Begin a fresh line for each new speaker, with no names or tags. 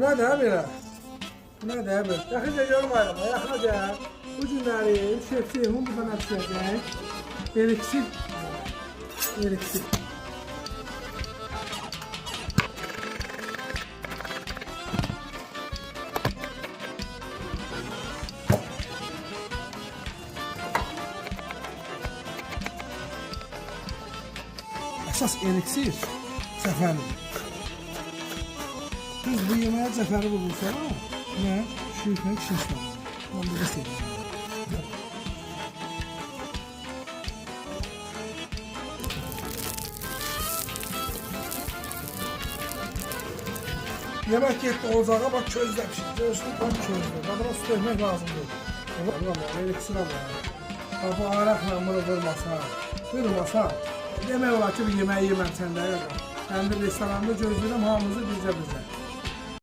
Buna da belə. Buna da belə. Yaxınca görməyəm, yaxına gəl. Bu günləri şefim buradan açacaq. Eliksir. Eliksir. Əsas eliksir zəfəridir. Biz bu yeməyə zəfəri vurursa, nə? Şüyüklə şişmə. Ben burada seviyorum. Yemek yetti ocağa bak közde pişir. Göğsünü tam közde. Kadına su dökmek lazım değil. Ama eliksir ama. Bu arakla bunu kırmasa. Demək olar ki, bir yeməyi yeməm səndə. Mən de restoranda gözləyirəm hamımızı bizə.